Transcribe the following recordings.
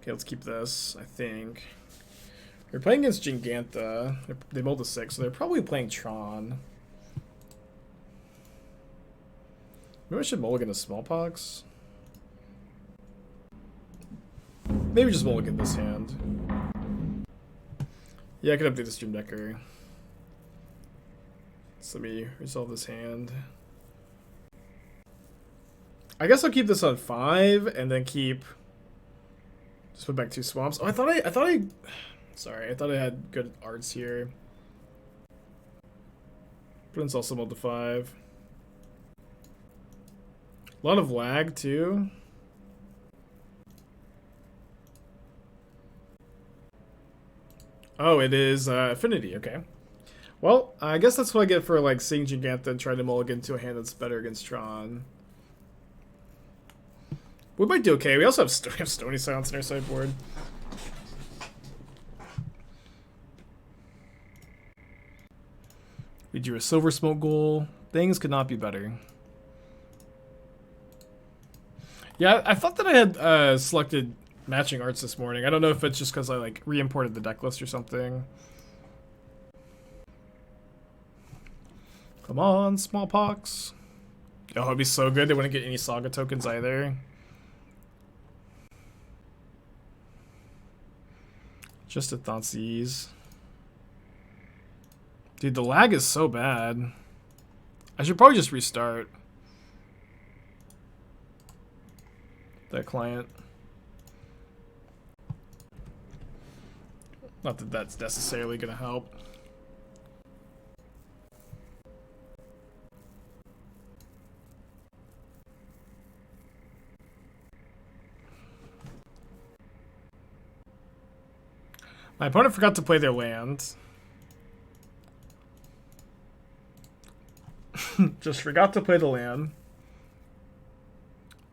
Okay, let's keep this, I think. They're playing against Giganta. They bowled a 6, so they're probably playing Tron. Maybe I should mulligan a Smallpox. Maybe just mulligan this hand. Yeah, I could update the Stream Decker. So let me resolve this hand. I guess I'll keep this on 5 and then keep. Just put back 2 swamps. Oh, I thought I. Sorry, I thought I had good arts here. Prince also mulled to 5. A lot of lag too. Oh, it is Affinity. Okay. Well, I guess that's what I get for like seeing Giganta and trying to mulligan to a hand that's better against Tron. We might do okay. We also have Stony Silence in our sideboard. We drew a Silversmote Ghoul. Things could not be better. Yeah, I thought that I had selected matching arts this morning. I don't know if it's just because I like re-imported the deck list or something. Come on, Smallpox. Oh, it'd be so good. They wouldn't get any Saga tokens either. Just a Thoughtseize. Dude, the lag is so bad. I should probably just restart that client. Not that that's necessarily going to help. My opponent forgot to play their land. Just forgot to play the land.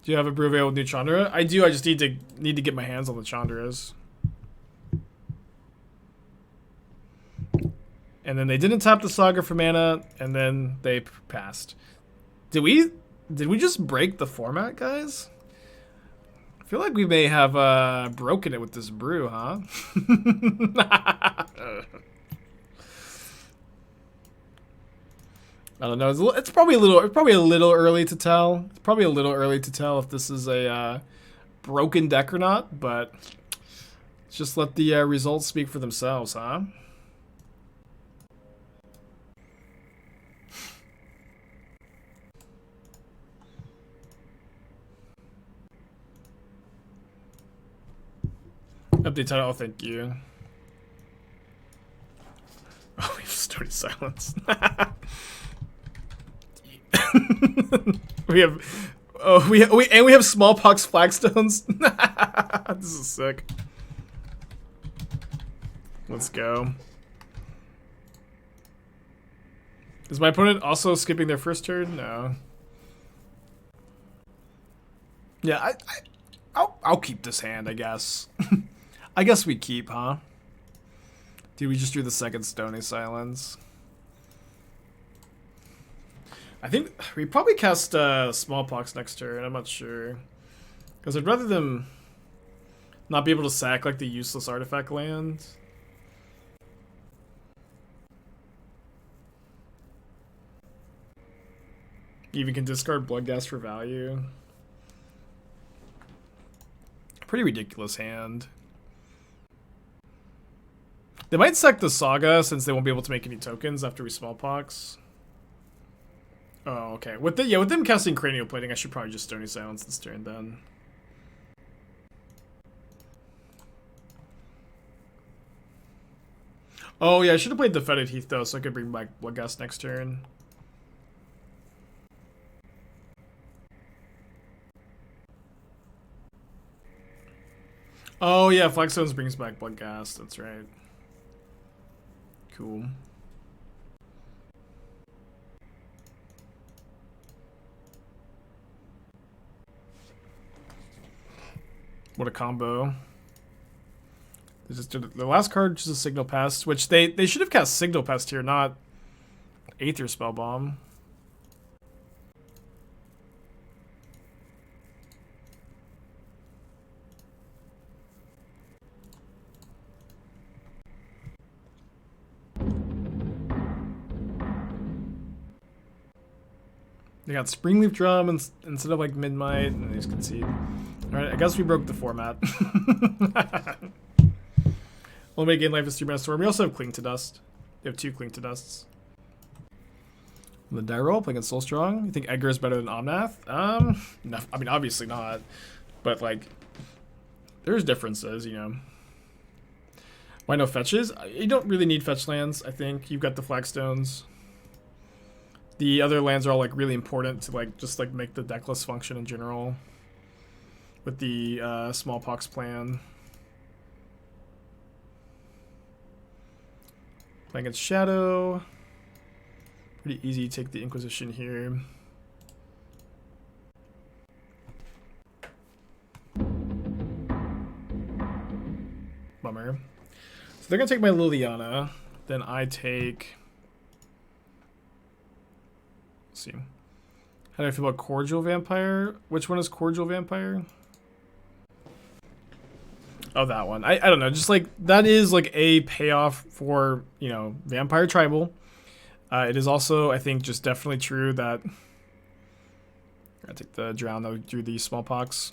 Do you have a brew available with new Chandra? I do. I just need to get my hands on the Chandras. And then they didn't tap the Saga for mana, and then they passed. Did we just break the format, guys? I feel like we may have broken it with this brew, huh? I don't know. It's probably a little early to tell. It's probably a little early to tell if this is a broken deck or not. But let's just let the results speak for themselves, huh? Update title. Oh, thank you. Oh, we have Stony Silence. we have Smallpox Flagstones. This is sick. Let's go. Is my opponent also skipping their first turn? No. Yeah, I'll keep this hand, I guess. I guess we keep, huh? Dude, we just drew the second Stony Silence. I think we probably cast Smallpox next turn. I'm not sure. Because I'd rather them not be able to sack like the useless artifact land. You even can discard Bloodghast for value. Pretty ridiculous hand. They might sack the Saga since they won't be able to make any tokens after we Smallpox. Oh, okay. With them casting Cranial Plating, I should probably just Stony Silence this turn then. Oh yeah, I should have played the Fetid Heath though, so I could bring back Bloodghast next turn. Oh yeah, Flagstones brings back Bloodghast, that's right. Cool. What a combo. They just did the last card, just a Signal Pest, which they should have cast Signal Pest here, not Aether Spellbomb. They got Springleaf Drum instead of like Midnight, and they just concede. Alright, I guess we broke the format. Only gain life is 3 mana Storm. We also have Cling to Dust. We have 2 Cling to Dusts. And the die roll, playing against Soul Strong. You think Edgar is better than Omnath? No, I mean, obviously not. But, like, there's differences, you know. Why no fetches? You don't really need fetch lands, I think. You've got the Flagstones. The other lands are all, like, really important to, like, just, like, make the decklist function in general. With the Smallpox plan. Playing against Shadow. Pretty easy to take the Inquisition here. Bummer. So they're going to take my Liliana. Then I take... Let's see. How do I feel about Cordial Vampire? Which one is Cordial Vampire? Oh, that one. I don't know. Just like, that is like a payoff for, you know, Vampire Tribal. It is also, I think, just definitely true that... I take the Drown though through the Smallpox.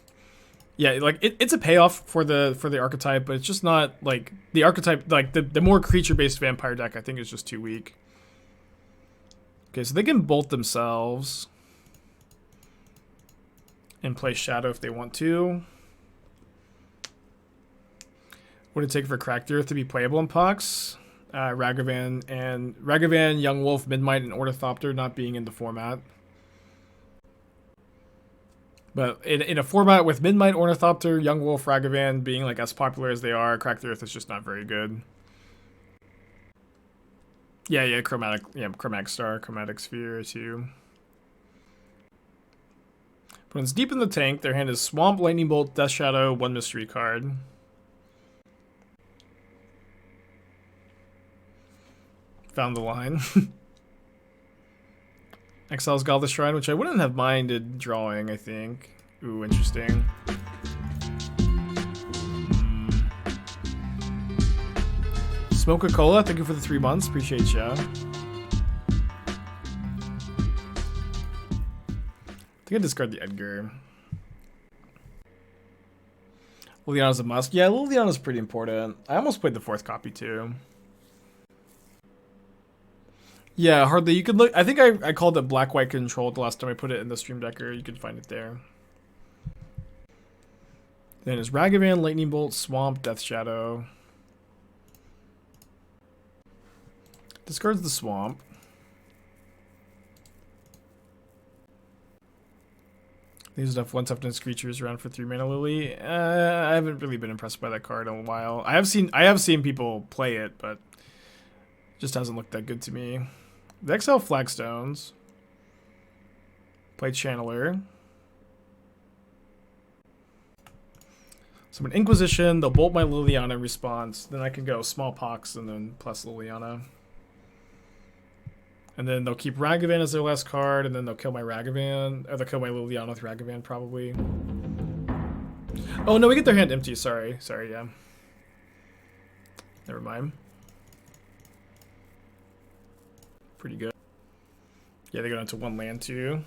Yeah, like it's a payoff for the archetype, but it's just not like the archetype, like the more creature-based vampire deck, I think is just too weak. Okay, so they can bolt themselves and play Shadow if they want to. What would it take for Cracked Earth to be playable in Pox? Ragavan, Yawgmoth, Midnight, and Ornithopter not being in the format. But in a format with Midnight, Ornithopter, Yawgmoth, Ragavan being like as popular as they are, Cracked Earth is just not very good. Yeah, Chromatic Star, Chromatic Sphere too. But when it's deep in the tank, their hand is Swamp, Lightning Bolt, Death Shadow, 1 mystery card. Found the line. Exiles Godless Shrine, which I wouldn't have minded drawing, I think. Ooh, interesting. Smoke Cola, thank you for the 3 months. Appreciate ya. I think I discard the Edgar. Liliana's a must. Yeah, Liliana's pretty important. I almost played the 4th copy too. Yeah, hardly. You could look. I think I called it Black-White Control the last time I put it in the Stream Decker. You could find it there. Then it's Ragavan, Lightning Bolt, Swamp, Death Shadow. Discards the Swamp. These enough 1 toughness creatures around for 3 mana Lily. I haven't really been impressed by that card in a while. I have seen people play it, but it just hasn't looked that good to me. The exile Flagstones. Play Channeler. So an Inquisition, they'll bolt my Liliana in response. Then I can go Smallpox and then plus Liliana. And then they'll keep Ragavan as their last card, and then they'll kill my Ragavan. Or they'll kill my Liliana with Ragavan, probably. Oh, no, we get their hand empty. Sorry, yeah. Never mind. Pretty good. Yeah, they go down to 1 land, too.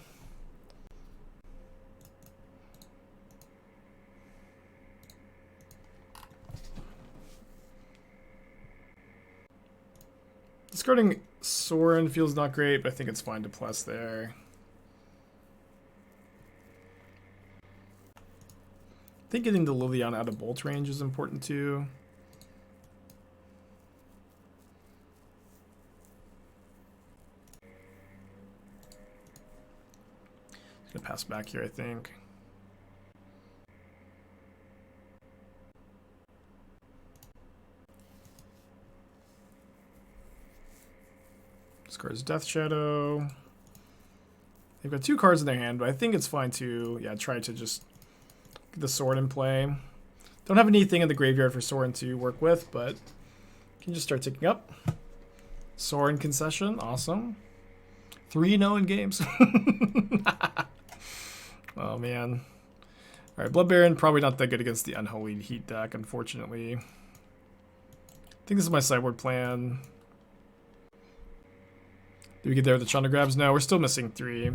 Discarding Sorin feels not great, but I think it's fine to plus there. I think getting the Liliana out of bolt range is important too. Gonna pass back here, I think. Discards Death Shadow. They've got 2 cards in their hand, but I think it's fine to, yeah, try to just get the sword in play. Don't have anything in the graveyard for Sorin to work with, but can just start ticking up. Sorin concession, awesome. 3-0 in games. Oh man. Alright, Blood Baron, probably not that good against the Unholy Heat deck, unfortunately. I think this is my sideboard plan. Do we get there with the Chandra Grabs? No, we're still missing 3.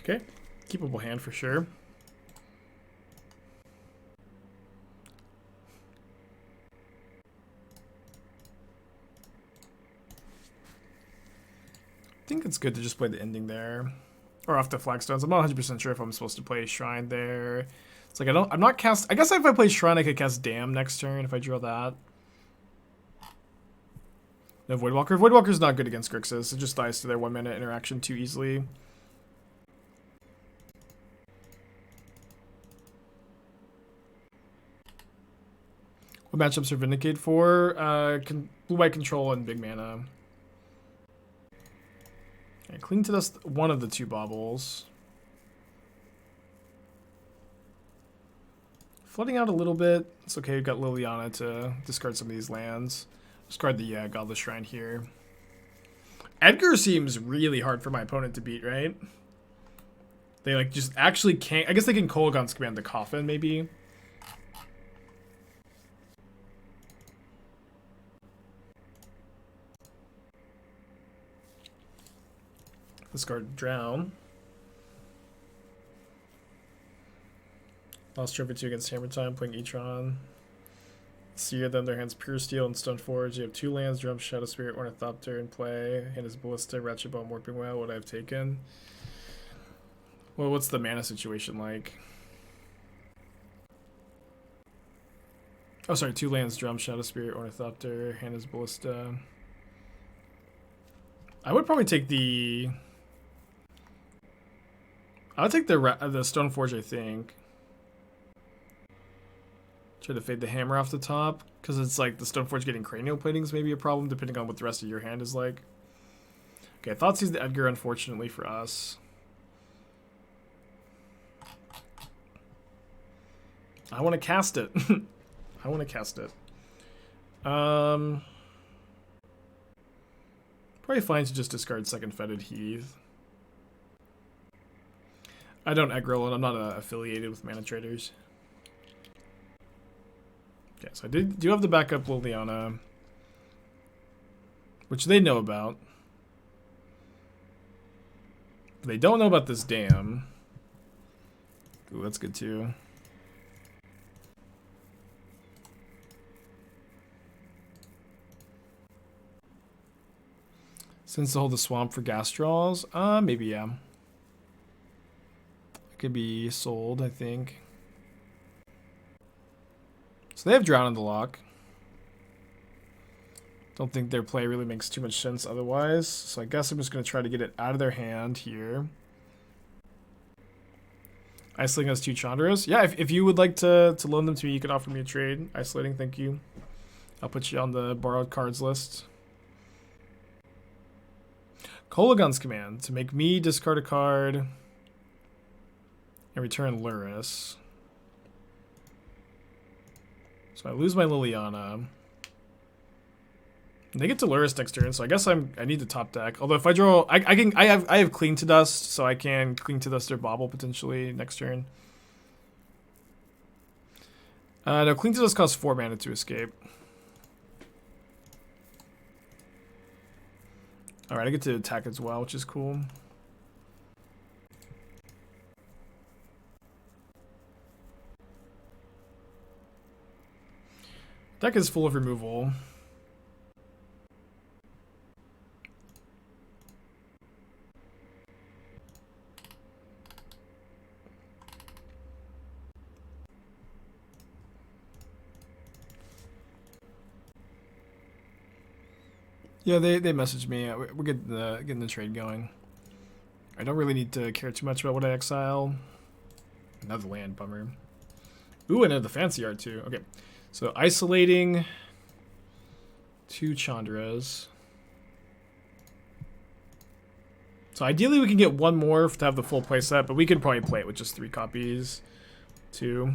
Okay, keepable hand for sure. I think it's good to just play the ending there. Or off the Flagstones. I'm not 100% sure if I'm supposed to play Shrine there. It's like I'm not cast. I guess if I play Shrine, I could cast Dam next turn if I draw that. No Voidwalker. Voidwalker's not good against Grixis. It just dies to their 1 minute interaction too easily. What matchups are Vindicate for? Blue-white control and big mana. Okay, Cling to Dust, one of the 2 baubles. Flooding out a little bit. It's okay, we've got Liliana to discard some of these lands. Discard the Godless Shrine here. Edgar seems really hard for my opponent to beat, right? They like just actually can't. I guess they can Kolaghan's Command the Coffin, maybe. Discard Drown. Lost Trophy 2 against Hammer Time, playing Etron. Seer, then their hands Pure Steel and Stoneforge. You have 2 lands, Drum, Shadow Spirit, Ornithopter in play. Hand is Ballista, Ratchet Bone, Warping Well. What I've taken. Well, what's the mana situation like? Oh, sorry, 2 lands, Drum, Shadow Spirit, Ornithopter. Hand is Ballista. I would probably take the... I would take the Stoneforge, I think. Try to fade the hammer off the top, because it's like the Stoneforge getting cranial plating is maybe a problem, depending on what the rest of your hand is like. Okay, Thoughtseize the Edgar, unfortunately for us. I want to cast it. I want to cast it. Probably fine to just discard second Fetid Heath. I don't aggro and I'm not affiliated with Mana Traders. Okay, so I do have the backup Liliana, which they know about. But they don't know about this Dam. Ooh, that's good too. Since to hold the swamp for gas draws? Maybe, yeah. It could be sold, I think. So they have Drown in the lock. Don't think their play really makes too much sense otherwise. So I guess I'm just going to try to get it out of their hand here. Isolating has 2 Chandras. Yeah, if you would like to loan them to me, you can offer me a trade. Isolating, thank you. I'll put you on the borrowed cards list. Kolaghan's Command to make me discard a card and return Luris. So I lose my Liliana. And they get to Luris next turn, so I guess I need to top deck. Although if I draw, I have Cling to Dust, so I can Cling to Dust or Bobble potentially next turn. No, Cling to Dust costs 4 mana to escape. Alright, I get to attack as well, which is cool. Deck is full of removal. Yeah, they messaged me. We're getting the trade going. I don't really need to care too much about what I exile. Another land, bummer. Ooh, and the fancy art too. Okay, so isolating 2 Chandras. So ideally we can get 1 more to have the full play set, but we could probably play it with just 3 copies too.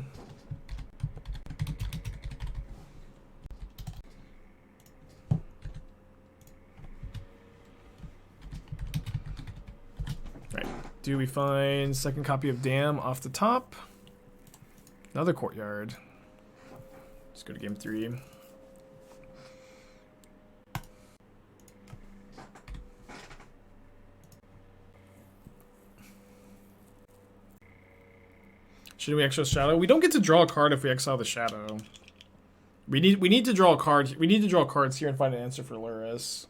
Do we find second copy of Dam off the top? Another Courtyard. Let's go to game 3. Should we exile Shadow? We don't get to draw a card if we exile the Shadow. We need to draw a card. We need to draw cards here and find an answer for Luris.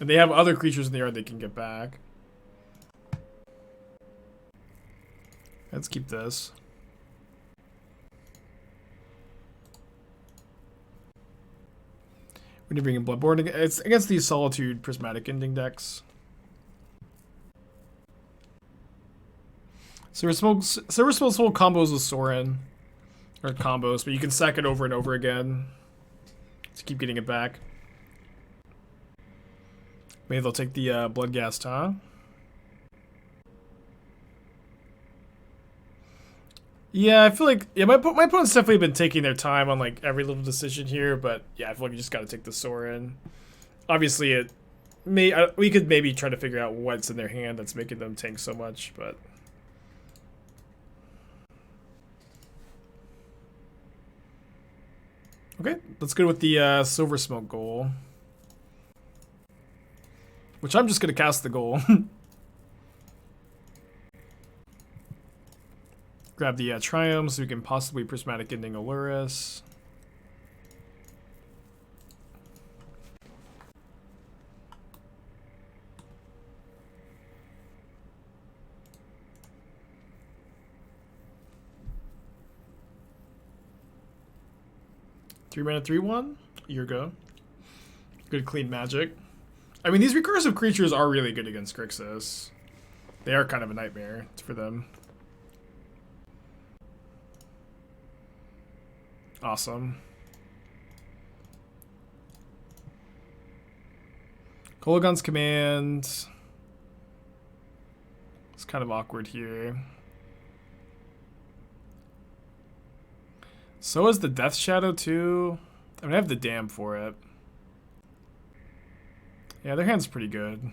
And they have other creatures in the yard they can get back. Let's keep this. We need to bring in Bloodborne. It's against these Solitude Prismatic Ending decks. Silversmote Ghoul combos with Sorin. Or combos, but you can sack it over and over again to keep getting it back. Maybe they'll take the Bloodghast, huh? Yeah, I feel like my opponent's definitely been taking their time on like every little decision here, but yeah, I feel like you just got to take the Sorin. Obviously, we could maybe try to figure out what's in their hand that's making them tank so much, but. Okay, let's go with the Silversmote Ghoul. Which I'm just going to cast the Ghoul. Grab the Triome so we can possibly Prismatic Ending Luris. Three mana, 3/1. Your go. Good clean magic. I mean, these recursive creatures are really good against Grixis. They are kind of a nightmare for them. Awesome. Kolaghan's Command. It's kind of awkward here. So is the Death Shadow too. I mean, I have the Dam for it. Yeah, their hand's pretty good.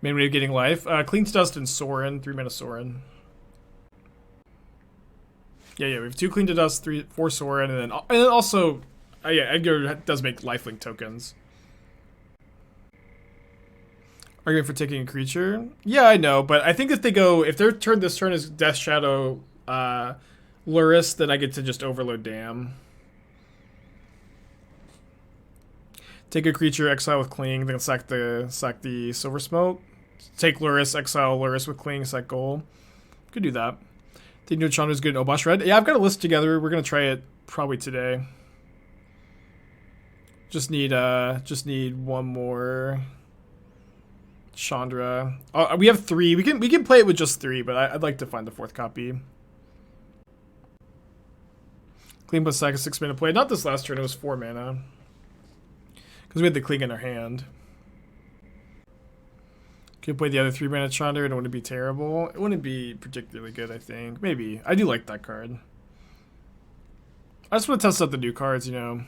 Main way of getting life. Clean to Dust and Sorin. 3 mana Sorin. Yeah, we have 2 Clean to Dust, 4 Sorin, and then also, yeah, Edgar does make lifelink tokens. Arguing for taking a creature? Yeah, I know, but I think if their turn this turn is Death Shadow Luris, then I get to just overload Dam. Take a creature, exile with Cling, then sack the Silversmote. Take Luris, exile Luris with Cling, sack Ghoul. Could do that. Think New Chandra's good in Obosh Red? Yeah, I've got a list together. We're gonna try it probably today. Just need one more Chandra. We have 3. We can play it with just 3, but I'd like to find the 4th copy. Clean plus sack is 6 mana play. Not this last turn. It was 4 mana because we had the Cling in our hand. Could play the other 3 mana Chandra and it wouldn't be terrible. It wouldn't be particularly good, I think. Maybe. I do like that card. I just want to test out the new cards, you know.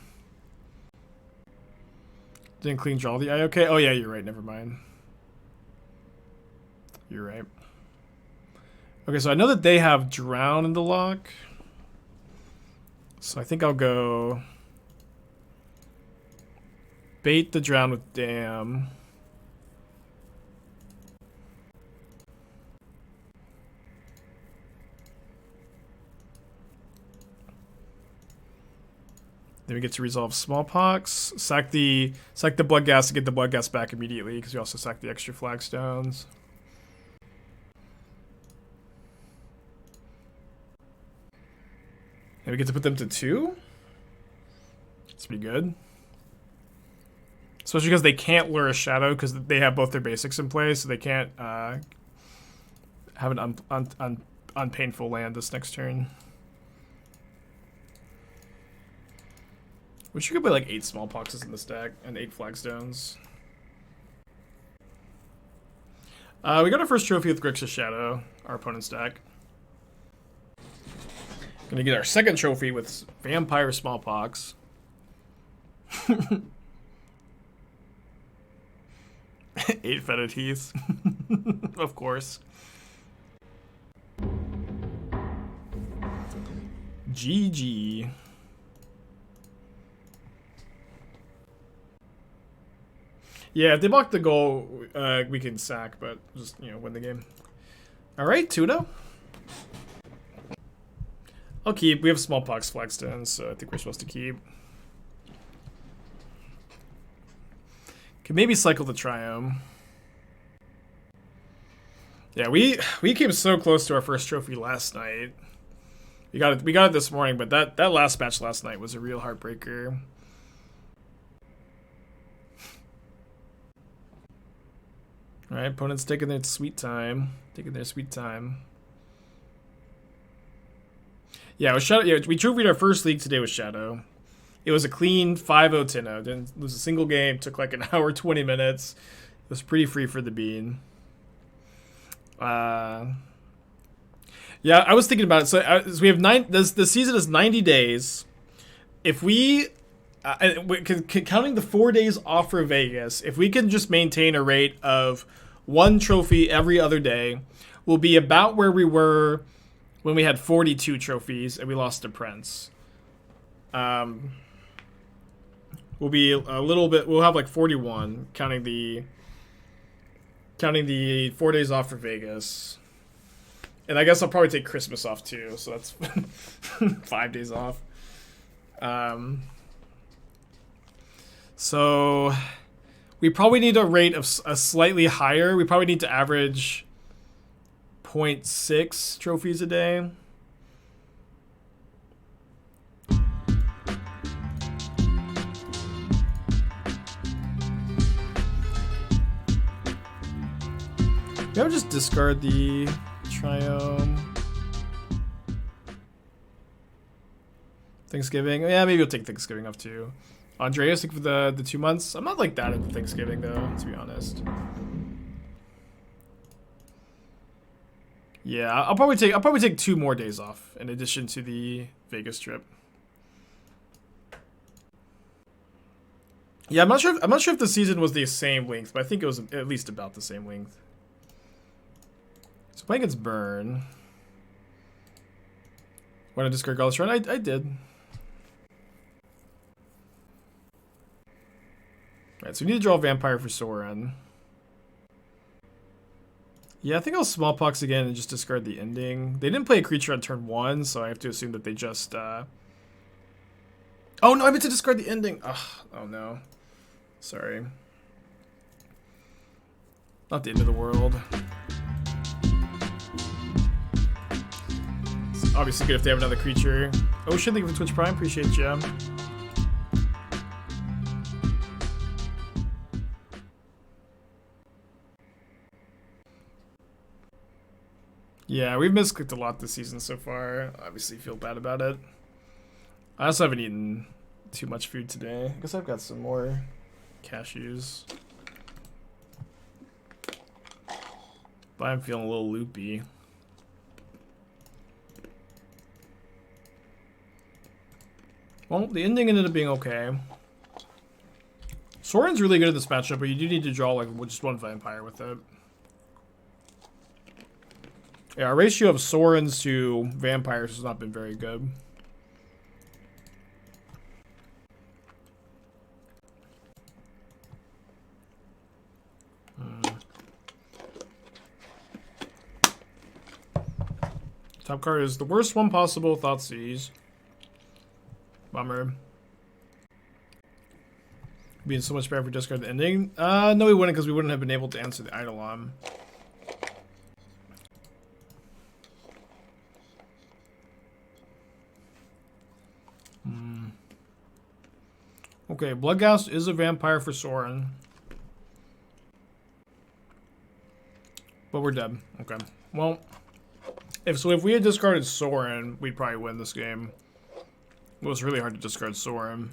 Didn't Clean draw the eye. Okay. Oh yeah, you're right. Never mind. You're right. Okay, so I know that they have Drown in the lock. So I think I'll go bait the Drown with Dam. Then we get to resolve Smallpox. Sack the Bloodghast to get the Bloodghast back immediately because we also sack the extra Flagstones. And we get to put them to 2? That's pretty good. Especially because they can't lure a Shadow because they have both their basics in place, so they can't have an unpainful land this next turn. Wish you could play like 8 Smallpoxes in this deck and 8 Flagstones. We got our first trophy with Grixis Shadow, our opponent's deck. Gonna get our second trophy with Vampire Smallpox. 8 Fetid Heath. Of course. GG. Yeah, if they block the goal, we can sack, but just, you know, win the game. All right, Tuna. I'll keep. We have Smallpox Flagstones, so I think we're supposed to keep. Can maybe cycle the Triome. Yeah, we came so close to our first trophy last night. We got it this morning, but that last match last night was a real heartbreaker. All right, opponent's taking their sweet time. Yeah, it was Shadow. Yeah, we trophied our first league today with Shadow. It was a clean 5-0 10-0. Didn't lose a single game. Took like an hour, 20 minutes. It was pretty free for the bean. Yeah, I was thinking about it. So we have the season is 90 days. If we, counting the 4 days off for Vegas, if we can just maintain a rate of 1 trophy every other day, we'll be about where we were when we had 42 trophies and we lost to Prince. We'll be a little bit. We'll have like 41, counting the 4 days off for Vegas. And I guess I'll probably take Christmas off too, so that's 5 days off. So we probably need a rate of a slightly higher. We probably need to average 0.6 trophies a day. Maybe I would just discard the Triome. Thanksgiving. Yeah, maybe we'll take Thanksgiving off too. Andreas, like for the 2 months. I'm not like that into Thanksgiving though, to be honest. Yeah, I'll probably take 2 more days off in addition to the Vegas trip. Yeah, I'm not sure if the season was the same length, but I think it was at least about the same length. So playing against Burn. Want to discard Godless Shrine? I did. Alright, so we need to draw a Vampire for Sorin. Yeah, I think I'll Smallpox again and just discard the Ending. They didn't play a creature on turn 1, so I have to assume that they just... Oh no, I meant to discard the Ending! Ugh, oh no. Sorry. Not the end of the world. It's obviously good if they have another creature. Ocean, thank you for Twitch Prime. Appreciate you. Yeah, we've misclicked a lot this season so far. Obviously feel bad about it. I also haven't eaten too much food today. I guess I've got some more cashews. But I'm feeling a little loopy. Well, the Ending ended up being okay. Sorin's really good at this matchup, but you do need to draw like just 1 Vampire with it. Yeah, our ratio of Sorins to Vampires has not been very good. Top card is the worst one possible, Thoughtseize. Bummer. Being so much better for discard the Ending. No, we wouldn't, because we wouldn't have been able to answer the Eidolon. Okay, Bloodghast is a Vampire for Sorin. But we're dead. Okay. Well, if we had discarded Sorin, we'd probably win this game. It was really hard to discard Sorin.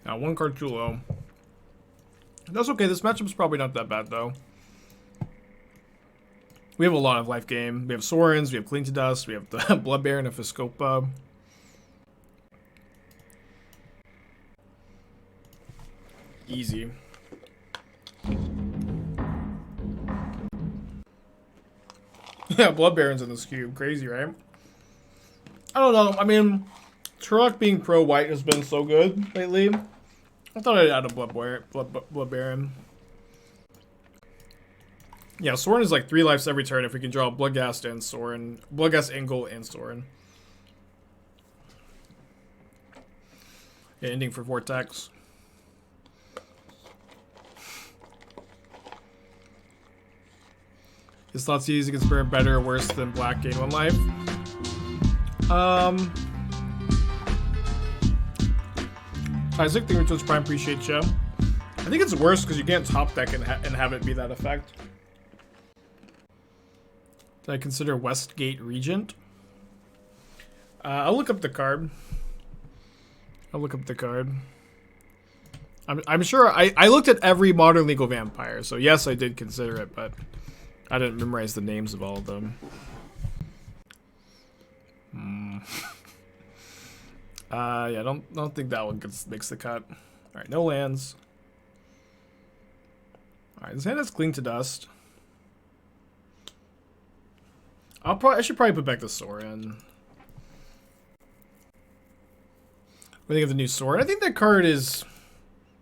Now, 1 card too low. That's okay. This matchup's probably not that bad, though. We have a lot of life gain. We have Sorins, we have Cling to Dust, we have the Blood Baron and Fiscopa. Easy. Yeah, Blood Baron's in this cube. Crazy, right? I don't know. I mean, Turok being pro-white has been so good lately. I thought I'd add a Blood Baron. Yeah, Sorin is like 3 lives every turn if we can draw Bloodghast and Sorin. Bloodghast, Ghoul, and Sorin. Yeah, ending for Vortex. Is Thoughtseize against Baron better or worse than Black gain 1 life? Isaac, thank you for Twitch Prime, appreciate you. I think it's worse because you can't top deck and have it be that effect. Did I consider Westgate Regent? I'll look up the card. I'm sure I looked at every modern legal vampire, so yes, I did consider it, but I didn't memorize the names of all of them. Yeah, don't think that one makes the cut. All right, no lands. All right, this hand has Cling to Dust. I should probably put back the Sorin. What do you think of the new Sorin? I think that card is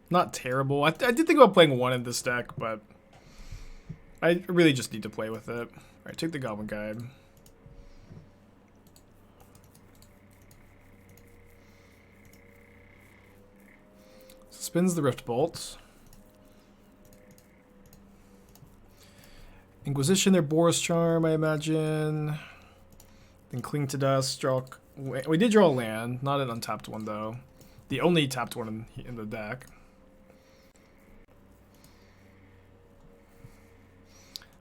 not terrible. I did think about playing 1 in this deck, but I really just need to play with it. All right, take the Goblin Guide. Spins the Rift Bolt. Inquisition, their Boris Charm, I imagine. Then Cling to Dust. We did draw a land, not an untapped one though. The only tapped one in the deck.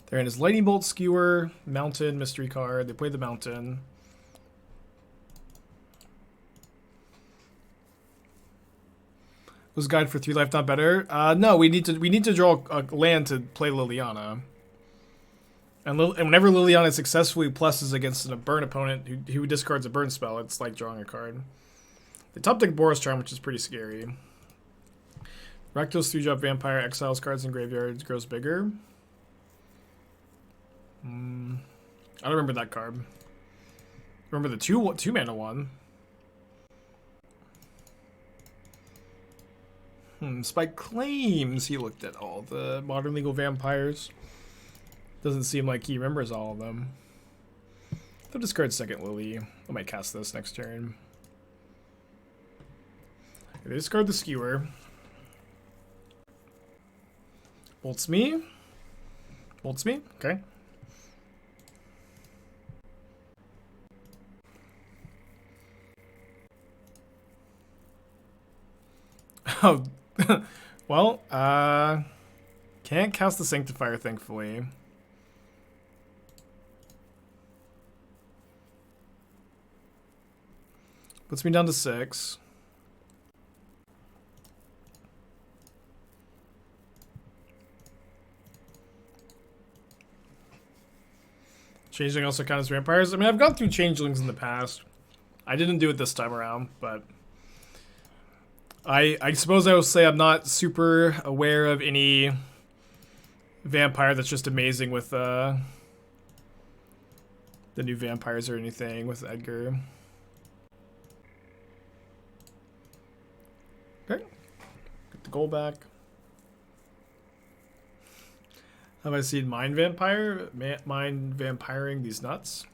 They're in his Lightning Bolt, Skewer, Mountain, Mystery card. They play the Mountain. Was Guide for 3 life not better? No, we need to draw a land to play Liliana. And whenever Liliana successfully pluses against a burn opponent who discards a burn spell, it's like drawing a card. They top deck Boris Charm, which is pretty scary. Rakdos 3-drop Vampire exiles cards in graveyards, grows bigger. I don't remember that card. Remember the two mana one. Spike claims he looked at all the modern legal vampires. Doesn't seem like he remembers all of them. I'll discard second Lily. I might cast this next turn. They discard the Skewer. Bolts me. Okay. Oh, well, can't cast the Sanctifier, thankfully. Puts me down to 6. Changeling also count as vampires. I mean, I've gone through changelings in the past. I didn't do it this time around, but I suppose I will say I'm not super aware of any vampire that's just amazing with the new vampires or anything with Edgar. Okay, get the gold back. Have I seen Mind Vampire? Mind Vampiring these nuts?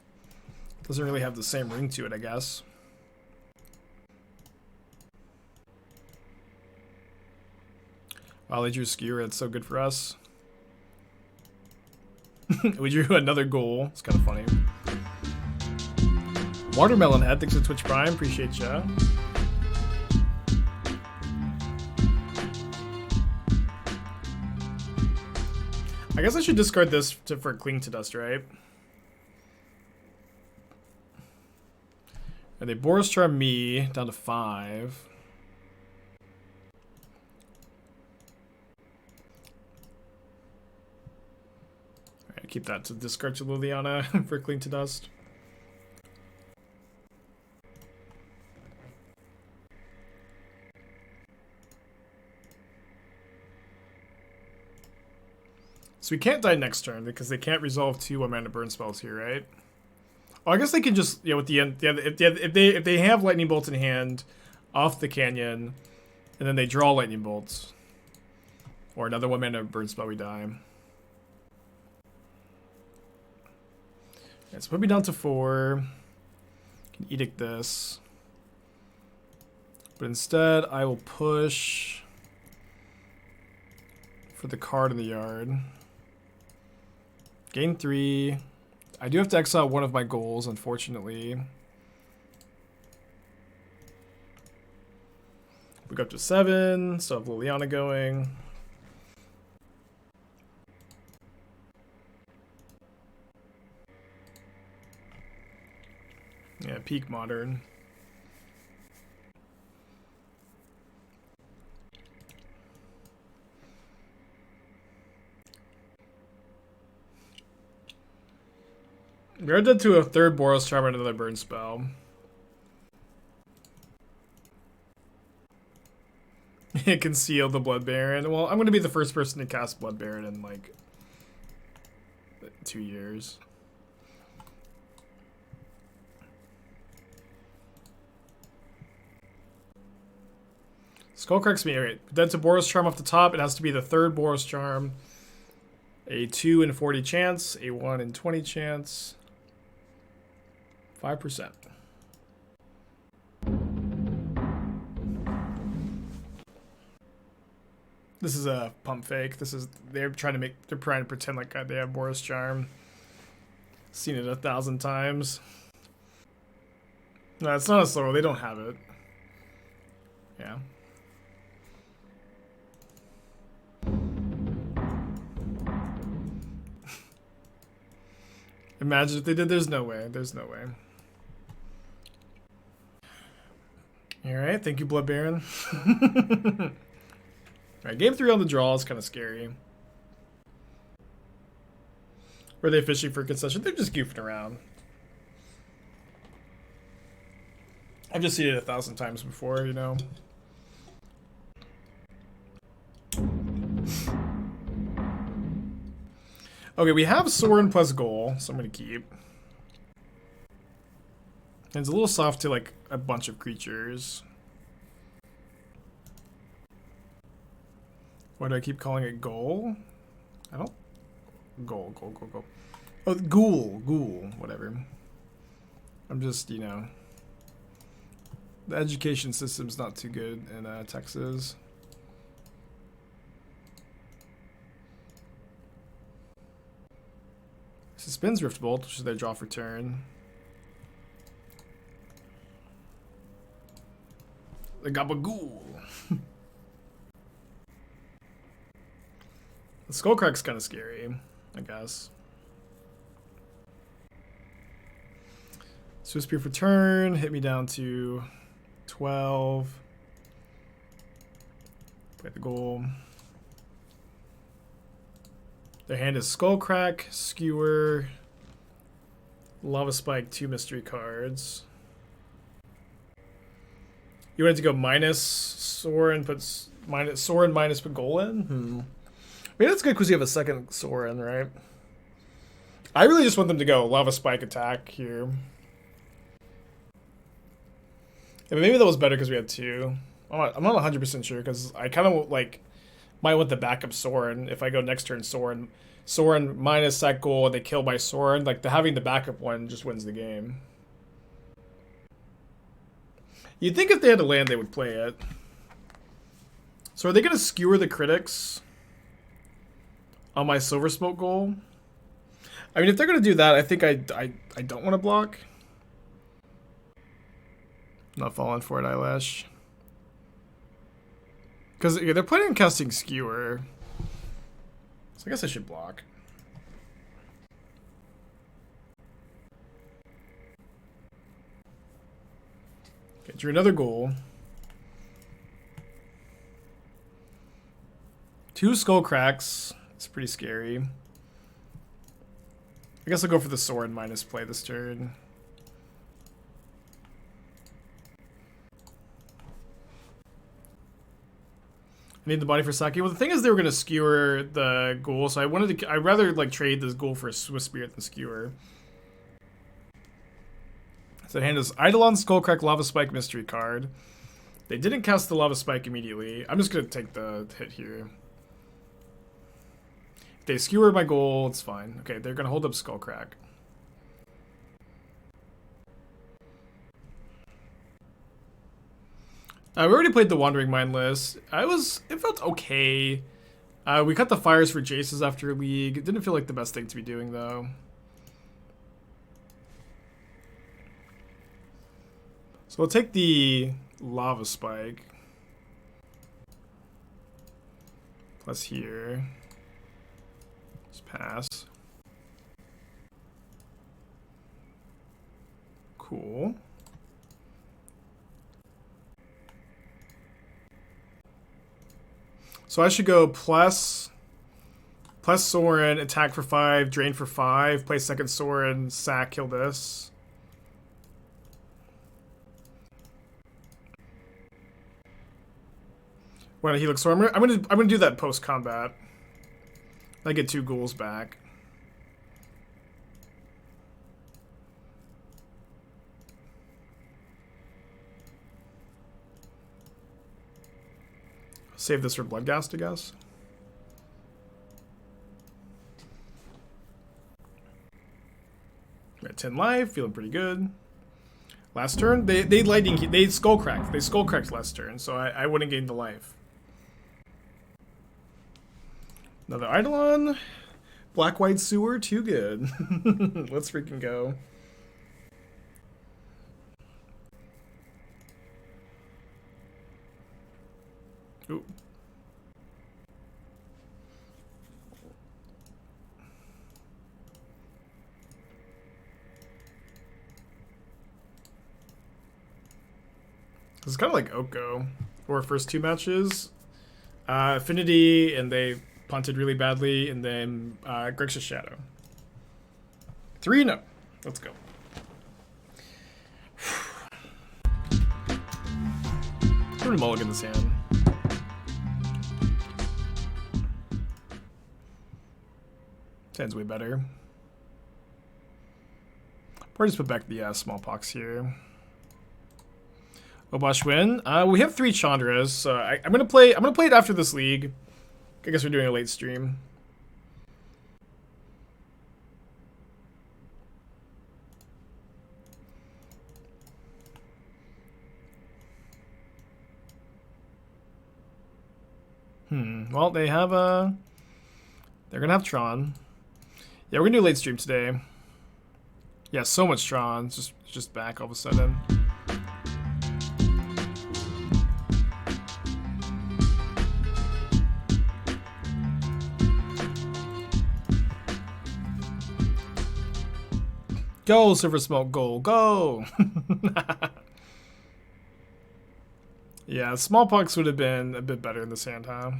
Doesn't really have the same ring to it, I guess. Wow, they drew Skewer. That's so good for us. We drew another goal. It's kind of funny. Watermelon Head, thanks for Twitch Prime. Appreciate ya. I guess I should discard this for Cling to Dust, right? And they Boris Charm me down to 5. Alright, keep that to discard to Liliana for Cling to Dust. So we can't die next turn because they can't resolve 2 1-mana burn spells here, right? Oh, I guess they can just, yeah, with the end, yeah, if they have Lightning Bolt in hand, off the Canyon, And then they draw lightning bolts. Or another 1-mana burn spell, we die. Let's put me down to 4. Can edict this. But instead, I will push for the card in the yard. Gain 3. I do have to exile one of my goals, unfortunately. We go up to 7, so I have Liliana going. Yeah, peak modern. We're dead to a 3rd Boros Charm and another burn spell. Conceal the Blood Baron. Well, I'm going to be the first person to cast Blood Baron in like 2 years. Skullcrack's me. Alright, dead to Boros Charm off the top. It has to be the 3rd Boros Charm. A 2 in 40 chance. A 1 in 20 chance. 5%. This is a pump fake. They're trying to pretend like they have Boros Charm. Seen it 1,000 times. No, it's not a slow roll. They don't have it. Yeah. Imagine if they did. There's no way. There's no way. Alright, thank you, Blood Baron. Alright, game 3 on the draw is kind of scary. Were they fishing for concession? They're just goofing around. I've just seen it 1,000 times before, you know. Okay, we have Sorin plus Ghoul, so I'm going to keep. And it's a little soft to like a bunch of creatures. Why do I keep calling it Ghoul? I don't... Ghoul. Oh, Ghoul, whatever. I'm just, you know... The education system's not too good in Texas. Suspends Rift Bolt, which is their draw for turn. The Gabagool. The Skullcrack's kind of scary, I guess. Swift Spear for turn, hit me down to 12. Play the goal. Their hand is Skullcrack, Skewer, Lava Spike, 2 mystery cards. You wanted to go minus Sorin, Sorin minus Pagol in? I mean, that's good because you have a second Sorin, right? I really just want them to go Lava Spike attack here. Yeah, maybe that was better because we had 2. I'm not 100% sure because I kind of like might want the backup Sorin. If I go next turn Sorin minus that goal and they kill my Sorin, like having the backup one just wins the game. You'd think if they had a land, they would play it. So are they going to skewer the critics on my Silversmote Ghoul? I mean, if they're going to do that, I think I don't want to block. Not falling for it, Eyelash. Because they're planning on casting Skewer. So I guess I should block. Okay, drew another goal. 2 Skullcracks. It's pretty scary. I guess I'll go for the Sorin minus play this turn. I need the body for Saki. Well, the thing is they were going to skewer the Ghoul, so I'd rather like trade this Ghoul for a Swift Spirit than skewer. So the hand is Eidolon, Skullcrack, Lava Spike, mystery card. They didn't cast the Lava Spike immediately. I'm just going to take the hit here. If they skewer my goal, it's fine. Okay, they're going to hold up Skullcrack. We already played the Wandering Mindless. It felt okay. We cut the fires for Jaces after League. It didn't feel like the best thing to be doing, though. So we'll take the Lava Spike. Plus here. Just pass. Cool. So I should go plus Sorin, attack for 5, drain for 5, play second Sorin, sack, kill this. When he looks, so I'm gonna do that post combat. I get 2 ghouls back. Save this for Bloodghast, I guess. At 10 life, feeling pretty good. Last turn, they skullcracked. They skullcracked last turn, so I wouldn't gain the life. Another Eidolon. Black-white sewer, too good. Let's freaking go. Ooh. This is kind of like Oko, or first 2 matches. Affinity, and they punted really badly, and then Grixis Shadow. 3-0. Let's go. I'm gonna mulligan this hand. Hand's way better. Probably just put back the Smallpox here. Obosh win. We have 3 Chandras, so I'm gonna play it after this league. I guess we're doing a late stream. Well, they have they're gonna have Tron. Yeah, we're gonna do a late stream today. Yeah, so much Tron. It's just back all of a sudden. Go, Silversmote Ghoul, go! Yeah, Smallpox would have been a bit better in this hand, huh?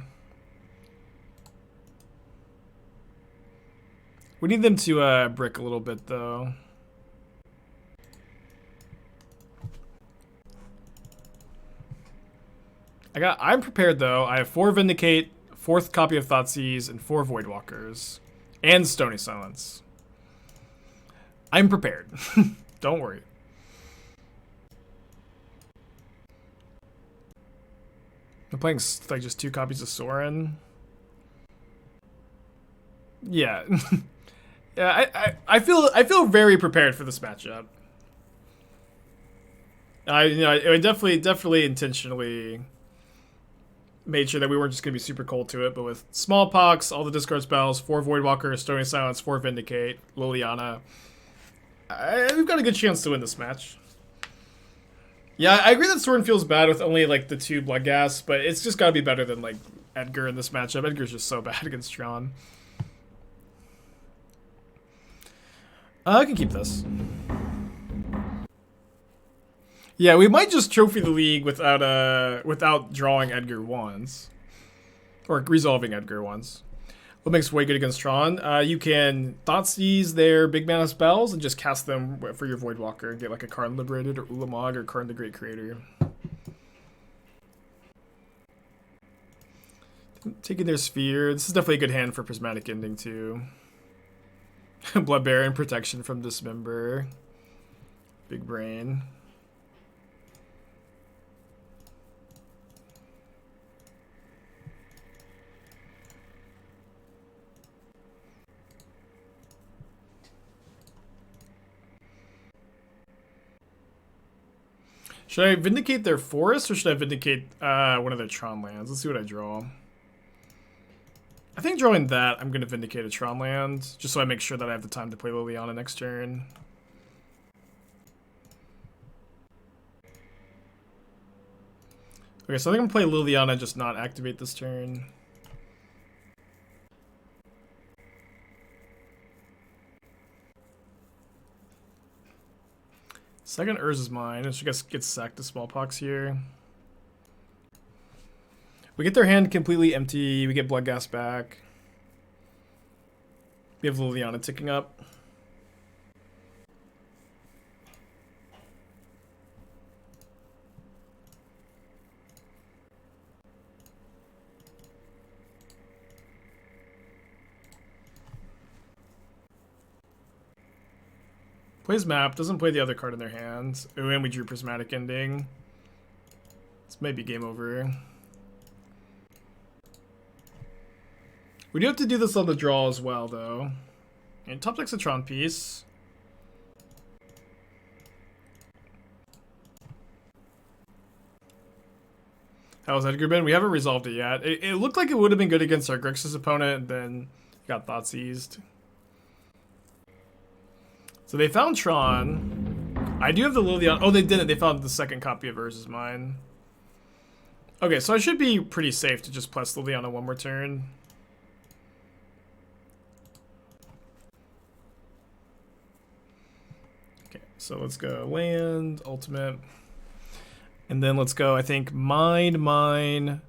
We need them to brick a little bit, though. I'm prepared, though. I have 4 Vindicate, 4th copy of Thoughtseize, and 4 Voidwalkers. And Stony Silence. I'm prepared. Don't worry. I'm playing like just 2 copies of Sorin. Yeah. Yeah, I feel very prepared for this matchup. I definitely intentionally made sure that we weren't just gonna be super cold to it, but with Smallpox, all the discard spells, 4 Voidwalker, Stony Silence, 4 Vindicate, Liliana. We've got a good chance to win this match. Yeah, I agree that Sorin feels bad with only like the 2 Bloodghast, but it's just gotta be better than like Edgar in this matchup. Edgar's just so bad against Tron. I can keep this. Yeah, we might just trophy the league without drawing Edgar once. Or resolving Edgar once. What makes way good against Tron? You can Thoughtseize their big mana spells and just cast them for your Voidwalker and get like a Karn Liberated or Ulamog or Karn the Great Creator. Taking their Sphere. This is definitely a good hand for Prismatic Ending too. Blood Baron, protection from Dismember. Big brain. Should I Vindicate their forest or should I Vindicate one of their Tron lands? Let's see what I draw. I think drawing that, I'm going to Vindicate a Tron land, just so I make sure that I have the time to play Liliana next turn. Okay, so I think I'm going to play Liliana, just not activate this turn. Second Urz is mine. I guess gets sacked to Smallpox here. We get their hand completely empty. We get Bloodghast back. We have Liliana ticking up. Plays map, doesn't play the other card in their hands. Ooh, and we drew Prismatic Ending. This may be game over. We do have to do this on the draw as well, though. And top deck's a Tron piece. How's Edgar been? We haven't resolved it yet. It looked like it would have been good against our Grixis opponent, and then got Thoughtseized. So they found Tron. I do have the Liliana. Oh, they didn't. They found the second copy of Urz is mine. Okay, so I should be pretty safe to just plus Liliana one more turn. Okay, so let's go land, ultimate. And then let's go, I think, mine,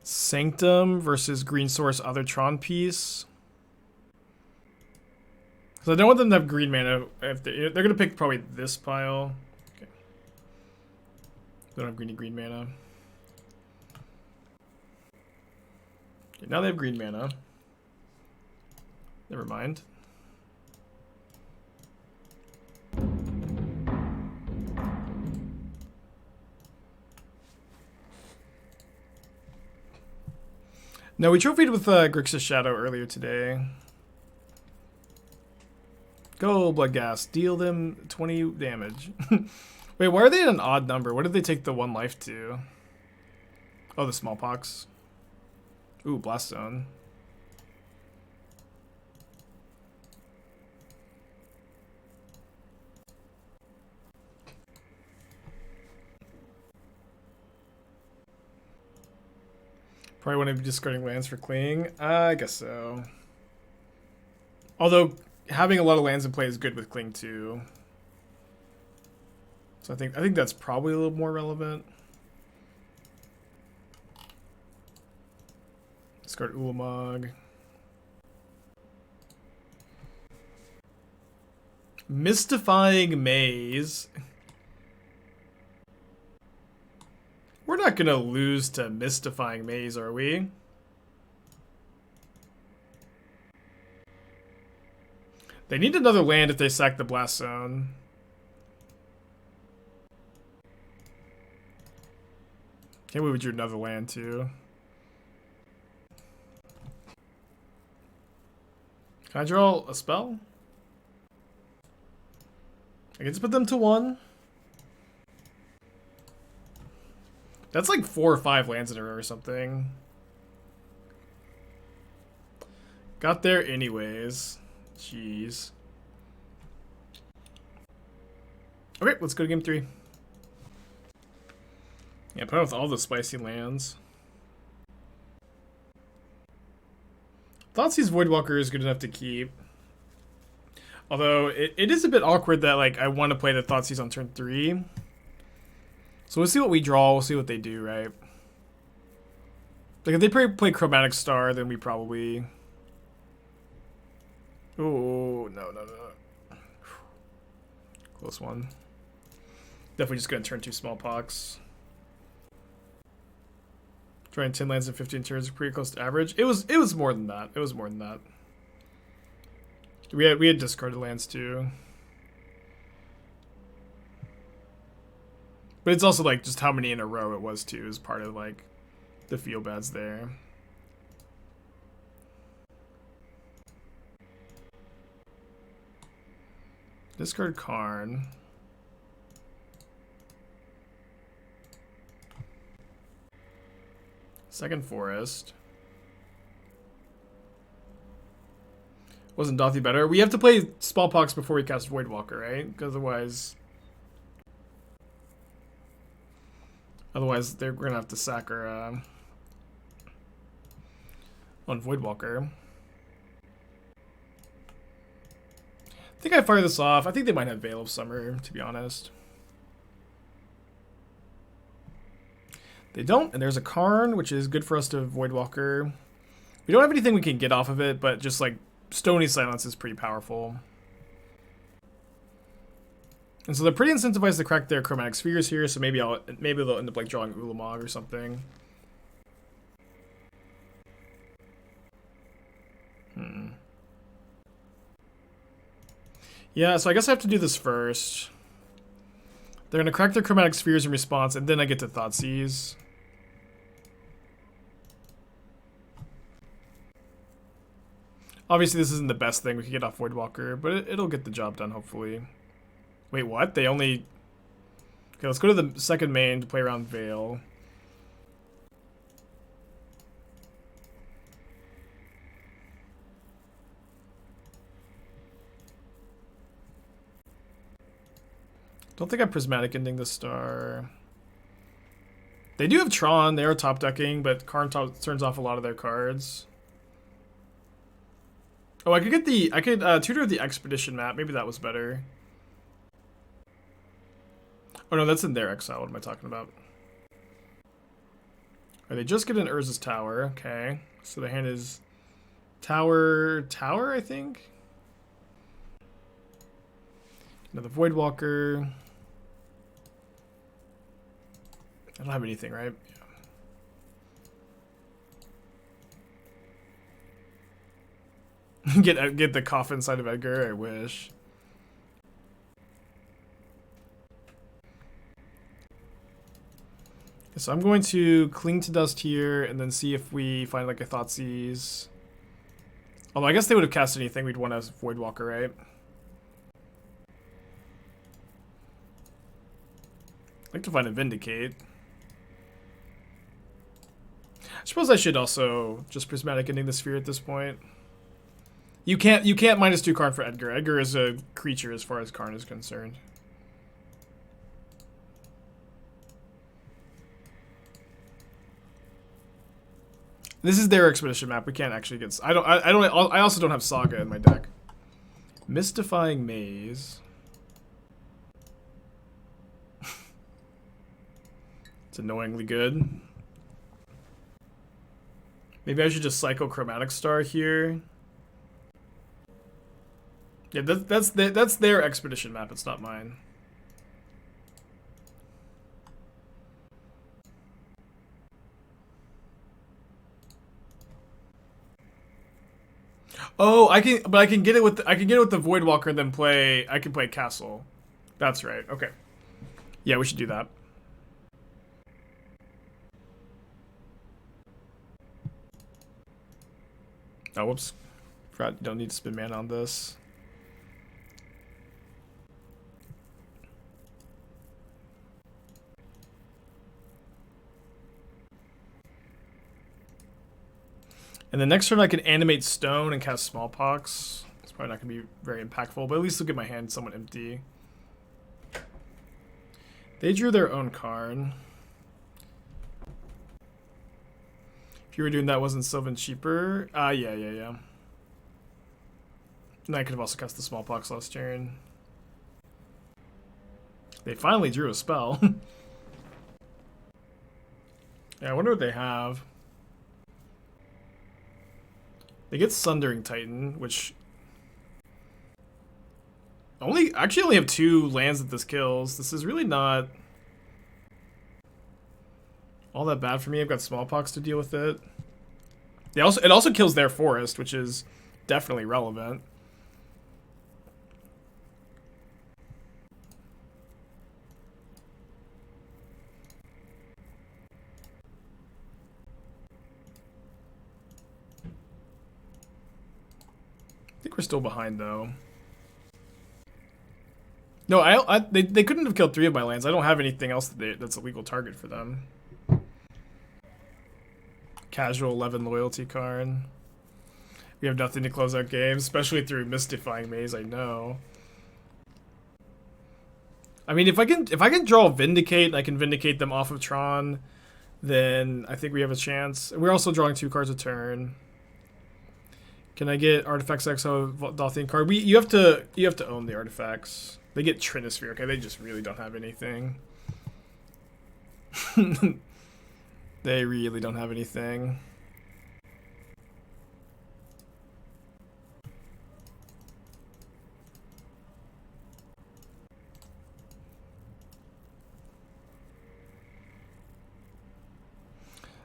Sanctum versus Green Source, other Tron piece. So I don't want them to have green mana. If they're going to pick probably this pile. Okay. They don't have green mana. Okay, now they have green mana. Never mind. No, we trophied with Grixis Shadow earlier today. Go, Bloodghast. Deal them 20 damage. Wait, why are they at an odd number? What did they take the 1 life to? Oh, the Smallpox. Ooh, Blast Zone. Probably want to be discarding lands for Cling. I guess so. Although having a lot of lands in play is good with Cling too. So I think that's probably a little more relevant. Discard Ulamog. Mystifying Maze. We're not gonna lose to Mystifying Maze, are we? They need another land if they sack the Blast Zone. Can't believe we drew another land too. Can I draw a spell? I can just put them to 1. That's like 4 or 5 lands in a row or something. Got there anyways. Jeez. Okay, let's go to game 3. Yeah, put on with all the spicy lands. Thoughtseize Voidwalker is good enough to keep. Although, it is a bit awkward that like I want to play the Thoughtseize on turn 3. So we'll see what we draw, we'll see what they do, right? Like if they play Chromatic Star, then we probably... Oh, no. Close one. Definitely just gonna turn 2 Smallpox. Drawing 10 lands in 15 turns, pretty close to average. It was more than that. It was more than that. We had discarded lands too. But it's also like just how many in a row it was too is part of like the feel bads there. Discard Karn. Second forest. Wasn't Dauthi better? We have to play Smallpox before we cast Voidwalker, right? Because otherwise we're gonna have to sack our on Voidwalker. I think I fire this off. I think they might have Veil of Summer, to be honest. They don't, and there's a Karn, which is good for us to Voidwalker. We don't have anything we can get off of it, but just like Stony Silence is pretty powerful. And so they're pretty incentivized to crack their Chromatic Spheres here, so maybe they'll end up like drawing Ulamog or something. Yeah, so I guess I have to do this first. They're going to crack their Chromatic Spheres in response, and then I get to Thoughtseize. Obviously, this isn't the best thing we can get off Voidwalker, but it'll get the job done, hopefully. Wait, what? They only... Okay, let's go to the second main to play around Veil. Don't think I'm Prismatic Ending the Star. They do have Tron. They are top decking, but Karn turns off a lot of their cards. Oh, I could tutor the Expedition map. Maybe that was better. Oh no, that's in their exile. What am I talking about? Or they just get an Urza's Tower. Okay, so the hand is Tower, I think. Another Voidwalker. I don't have anything, right? Yeah. Get the coffin side of Edgar. I wish. So I'm going to Cling to Dust here, and then see if we find like a Thoughtseize. Although I guess they would have cast anything, we'd want a Voidwalker, right? I'd like to find a Vindicate. I suppose I should also just Prismatic Ending the Sphere at this point. You can't -2 Karn for Edgar. Edgar is a creature as far as Karn is concerned. This is their Expedition map. We can't actually get... I also don't have Saga in my deck. Mystifying Maze. It's annoyingly good. Maybe I should just Psycho Chromatic Star here. Yeah, that's their Expedition map. It's not mine. Oh, I can get it with the Voidwalker and then I can play Castle. That's right. Okay. Yeah, we should do that. Oh, whoops. Forgot you don't need to spend mana on this. And the next turn I can animate Stone and cast Smallpox. It's probably not going to be very impactful, but at least it'll get my hand somewhat empty. They drew their own Karn. If you were doing that, wasn't Sylvan cheaper? Yeah. And I could have also cast the Smallpox last turn. They finally drew a spell. Yeah, I wonder what they have. They get Sundering Titan, which actually only have 2 lands that this kills. This is really not all that bad for me. I've got Smallpox to deal with it. It also kills their forest, which is definitely relevant. I think we're still behind though. No, they couldn't have killed 3 of my lands. I don't have anything else that's a legal target for them. Casual 11 loyalty card. We have nothing to close out games, especially through Mystifying Maze, I know. I mean, if I can draw Vindicate and I can Vindicate them off of Tron, then I think we have a chance. We're also drawing 2 cards a turn. Can I get Artifacts Exile Dauthi card? You have to own the artifacts. They get Trinisphere. Okay, they just really don't have anything. They really don't have anything.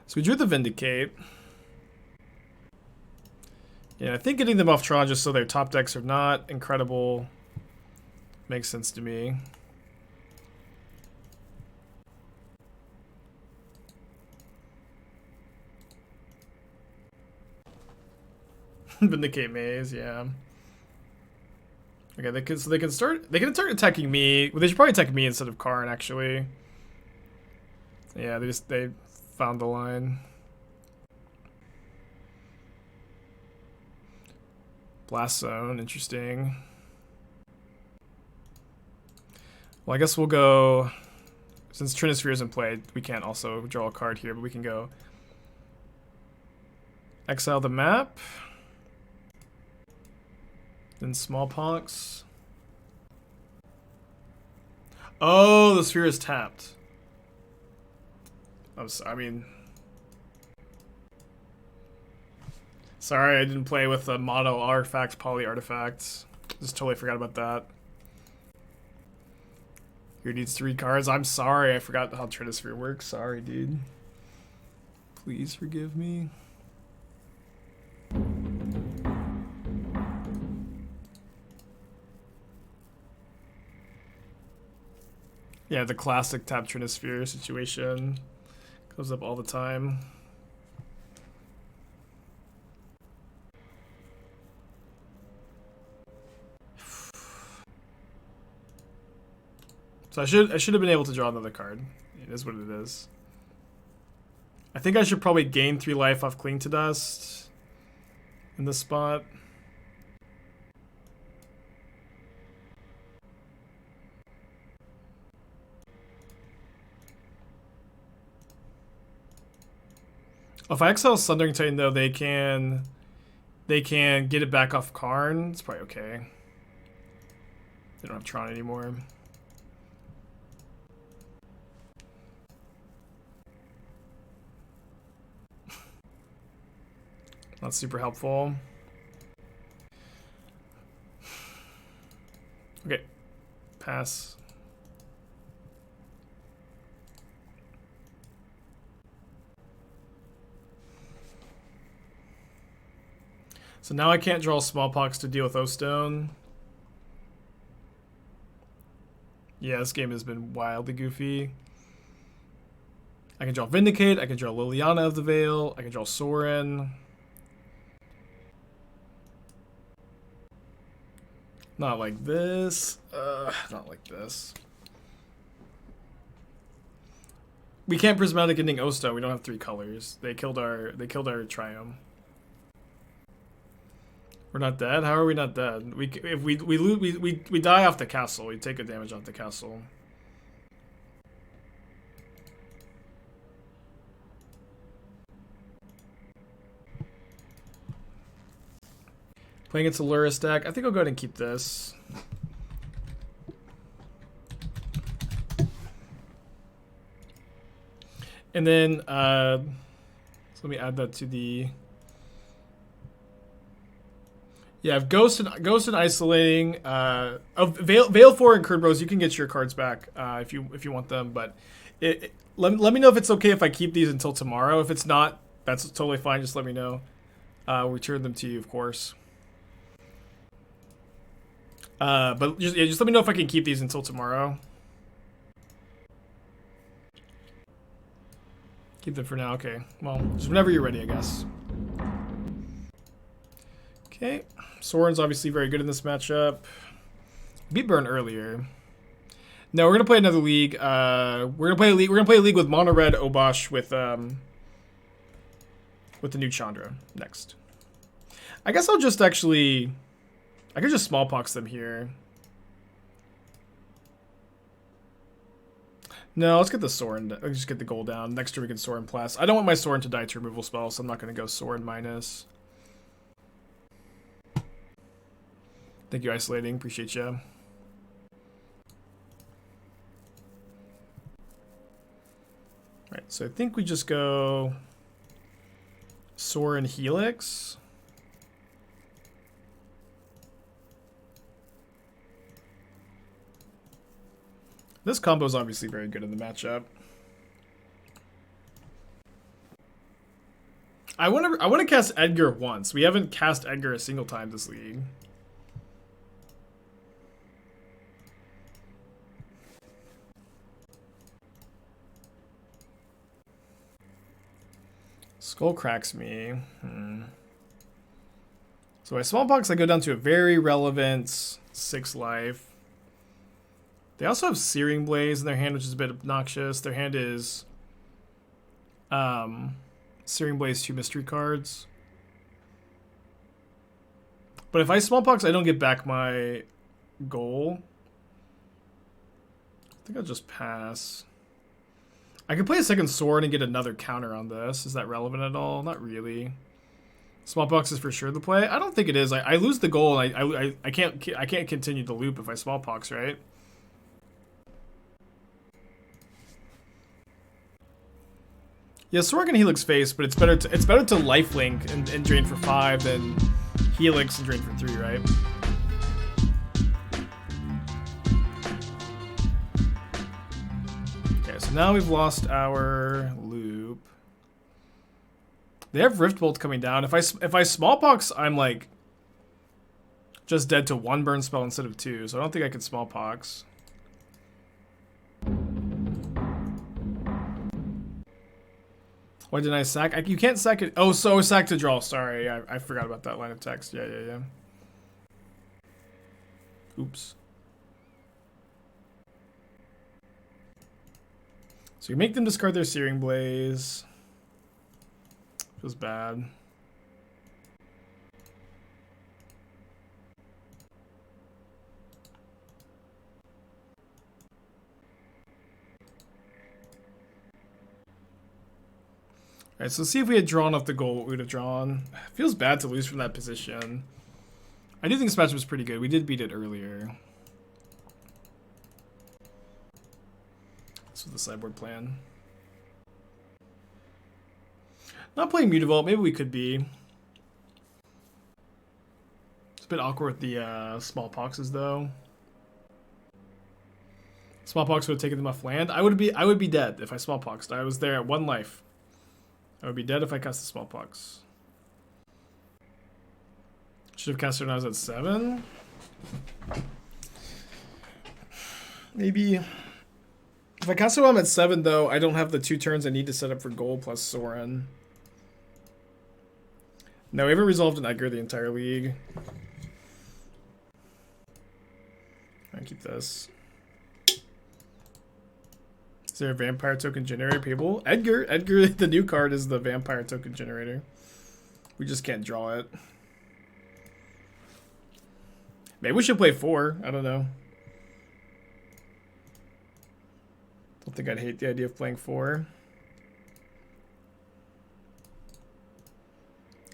So we drew the Vindicate. Yeah, I think getting them off Tron just so their top decks are not incredible makes sense to me. Vindicate Maze, yeah. Okay, they can start attacking me. Well, they should probably attack me instead of Karn, actually. Yeah, they found the line. Blast Zone, interesting. Well, I guess we'll go, since Trinisphere isn't played, we can't also draw a card here, but we can go exile the map, then Smallpox. Oh, the sphere is tapped. I mean, sorry, I didn't play with the mono artifacts, poly artifacts. Just totally forgot about that. Here needs 3 cards. I'm sorry, I forgot how Trinisphere works. Sorry, dude. Please forgive me. Yeah, the classic tap Trinisphere situation comes up all the time. So I should have been able to draw another card. It is what it is. I think I should probably gain 3 life off Cling to Dust in this spot. If I exile Sundering Titan, though, they can get it back off Karn. It's probably okay. They don't have Tron anymore. Not super helpful. Okay. Pass. So now I can't draw Smallpox to deal with O-Stone. Yeah, this game has been wildly goofy. I can draw Vindicate, I can draw Liliana of the Veil, I can draw Sorin. Not like this. Not like this. We can't Prismatic Ending O-Stone, we don't have 3 colors. They killed our Triome. We're not dead? How are we not dead? If we die off the castle. We take a damage off the castle. Playing against a Luris deck. I think I'll go ahead and keep this. And then so let me add that to the. Yeah, if Ghost and Isolating, Veil 4 and Kurdbros, you can get your cards back if you want them. But let me know if it's okay if I keep these until tomorrow. If it's not, that's totally fine. Just let me know. We'll return them to you, of course. But just let me know if I can keep these until tomorrow. Keep them for now. Okay. Well, just whenever you're ready, I guess. Okay. Sorin's obviously very good in this matchup. Beat Burn earlier. No, we're gonna play another league. We're gonna play a league with Mono Red Obosh with with the new Chandra next. I guess I'll just actually... I could just Smallpox them here. No, let's get the Sorin. Let's just get the gold down. Next turn we can Sorin plus. I don't want my Sorin to die to removal spell, so I'm not going to go Sorin minus. Thank you, Isolating. Appreciate you. Right, so I think we just go Sorin Helix. This combo is obviously very good in the matchup. I want to cast Edgar once. We haven't cast Edgar a single time this league. Skull cracks me. So by Smallpox, I go down to a very relevant 6 life. They also have Searing Blaze in their hand, which is a bit obnoxious. Their hand is Searing Blaze, 2 mystery cards. But if I Smallpox, I don't get back my goal. I think I'll just pass. I could play a second sword and get another counter on this. Is that relevant at all? Not really. Smallpox is for sure the play. I don't think it is. I lose the goal and I can't continue the loop if I Smallpox, right? Yeah, Sword can Helix face, but it's better to lifelink and drain for 5 than Helix and drain for 3, right? Okay, so now we've lost our loop. They have Rift Bolt coming down. If I Smallpox, I'm like just dead to 1 burn spell instead of 2, so I don't think I can Smallpox. Why didn't I sack? You can't sack it. Oh, so sack to draw. Sorry, I forgot about that line of text. Yeah. Oops. So you make them discard their Searing Blaze. Feels bad. Alright, so see if we had drawn off the goal, what we would have drawn. Feels bad to lose from that position. I do think this matchup was pretty good. We did beat it earlier. This was the sideboard plan. Not playing Mutavault, maybe we could be. It's a bit awkward with the Smallpoxes though. Smallpox would have taken them off land. I would be dead if I Smallpoxed. I was there at 1 life. I would be dead if I cast the Smallpox. Should have cast it when I was at 7. Maybe. If I cast it when I'm at 7, though, I don't have the 2 turns I need to set up for gold plus Sorin. No, we haven't resolved an Edgar the entire league. I'll keep this. Is there a vampire token generator payable? Edgar, the new card is the vampire token generator. We just can't draw it. Maybe we should play 4. I don't know. Don't think I'd hate the idea of playing 4.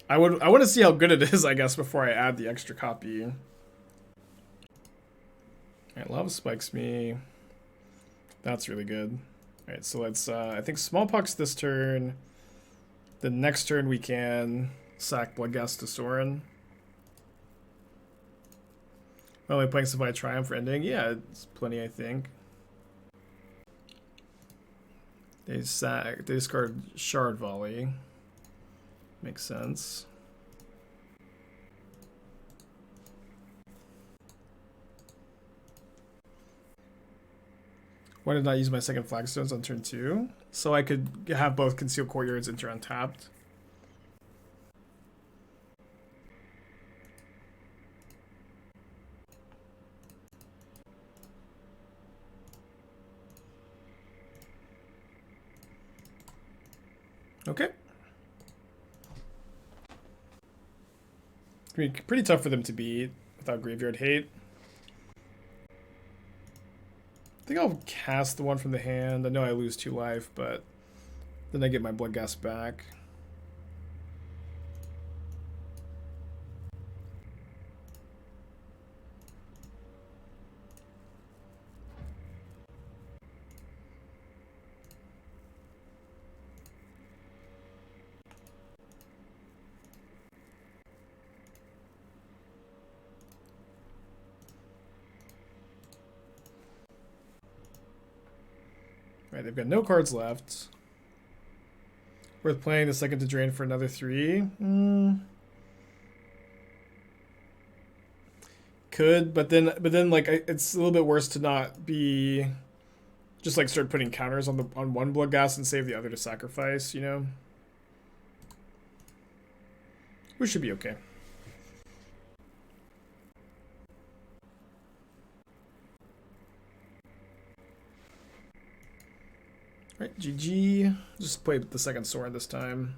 I want to see how good it is, I guess, before I add the extra copy. Alright, Lava spikes me. That's really good. Alright, so let's, I think Smallpox this turn. The next turn we can sack Bloodghast to Sorin. Oh, am I playing Savai Triome for ending? Yeah, it's plenty, I think. They discard Shard Volley. Makes sense. Why did I not use my second Flagstones on turn 2? So I could have both Concealed Courtyards enter untapped. Okay. gonna be pretty tough for them to beat without graveyard hate. I think I'll cast the one from the hand. I know I lose 2 life, but then I get my Bloodghast back. Right, they've got no cards left. Worth playing the second to drain for another 3. Could, but then like it's a little bit worse to not be just like start putting counters on one Bloodghast and save the other to sacrifice, you know. We should be okay. Right, GG. Just played the second Sorin this time.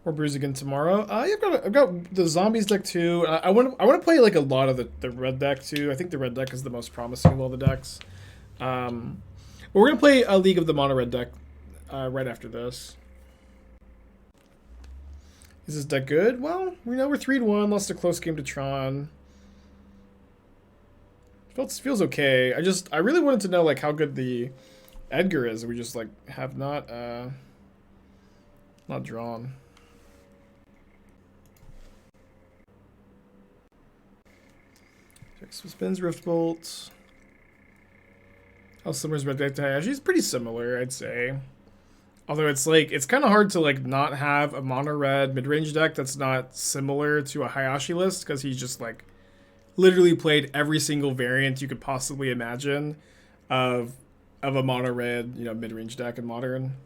We're bruised again tomorrow. I've got the zombies deck too. I want to play like a lot of the red deck too. I think the red deck is the most promising of all the decks. But we're gonna play a League of the Mono Red deck right after this. Is this deck good? Well, we know we're 3-1. Lost a close game to Tron. Feels okay. I really wanted to know like how good the Edgar is. We just like have not drawn. Spins Riftbolt. How similar is red deck to Hayashi? It's pretty similar, I'd say. Although it's like it's kind of hard to like not have a mono red mid-range deck that's not similar to a Hayashi list, because he's just like literally played every single variant you could possibly imagine of a mono red, you know, mid-range deck in Modern.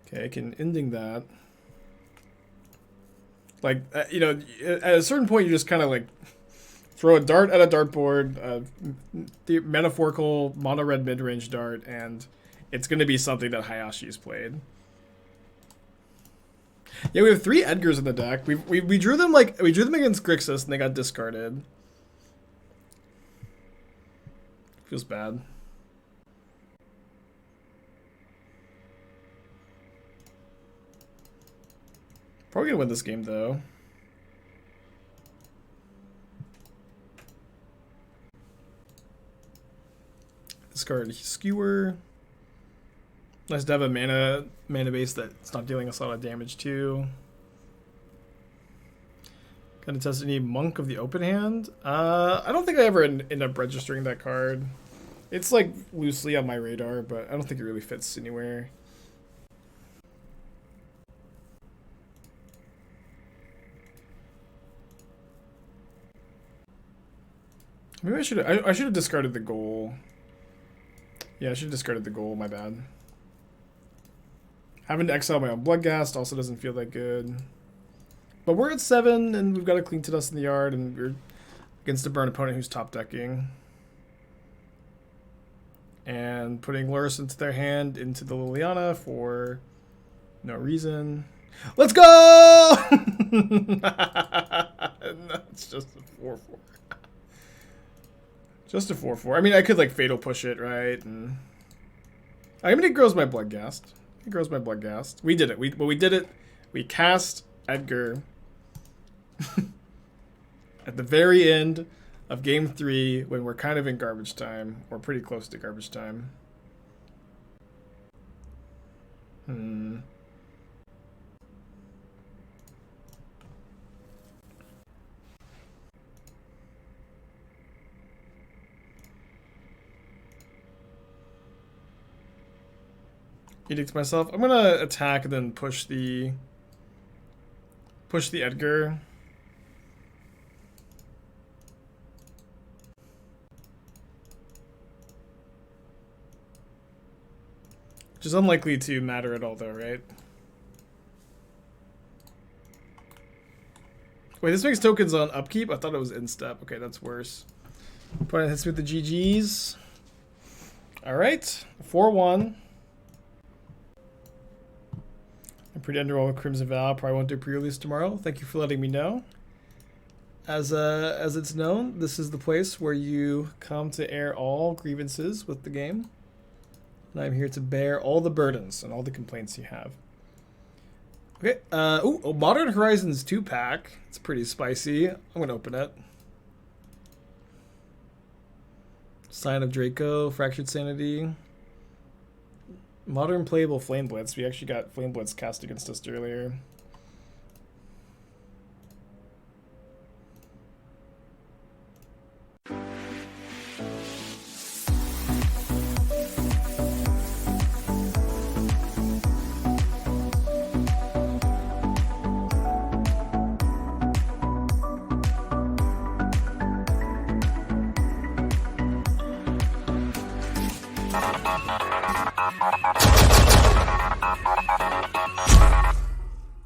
Okay, I can ending that. Like you know, at a certain point, you just kind of like throw a dart at a dartboard, the metaphorical mono red mid range dart, and it's going to be something that Hayashi's played. Yeah, we have 3 Edgars in the deck. We drew them against Grixis and they got discarded. Feels bad. Probably gonna win this game though. Discard Skewer. Nice to have a mana base that's not dealing us a lot of damage too. Gonna test any Monk of the Open Hand. I don't think I ever end up registering that card. It's like loosely on my radar, but I don't think it really fits anywhere. Maybe I should have discarded the Ghoul. Yeah, I should have discarded the Ghoul, my bad. Having to exile my own Bloodghast also doesn't feel that good. But we're at 7, and we've got a Clean to Dust in the yard, and we're against a burn opponent who's top decking. And putting Lurrus into their hand, into the Liliana for no reason. Let's go! It's just a 4-4. Just a 4-4. I mean, I could like Fatal Push it, right? And I mean, it grows my Bloodghast. It grows my Bloodghast. We did it. We did it. We cast Edgar at the very end of game 3 when we're kind of in garbage time, or pretty close to garbage time. Edict myself. I'm gonna attack and then push the Edgar. Which is unlikely to matter at all though, right? Wait, this makes tokens on upkeep? I thought it was in step. Okay, that's worse. Opponent hits me with the GGs. All right, 4-1. I'm pretty underwhelmed with Crimson Vow. Probably won't do pre-release tomorrow. Thank you for letting me know. As it's known, this is the place where you come to air all grievances with the game. And I'm here to bear all the burdens and all the complaints you have. Okay, Modern Horizons 2-pack. It's pretty spicy. I'm going to open it. Sign of Draco, Fractured Sanity. Modern playable Flame Blitz. We actually got Flame Blitz cast against us earlier.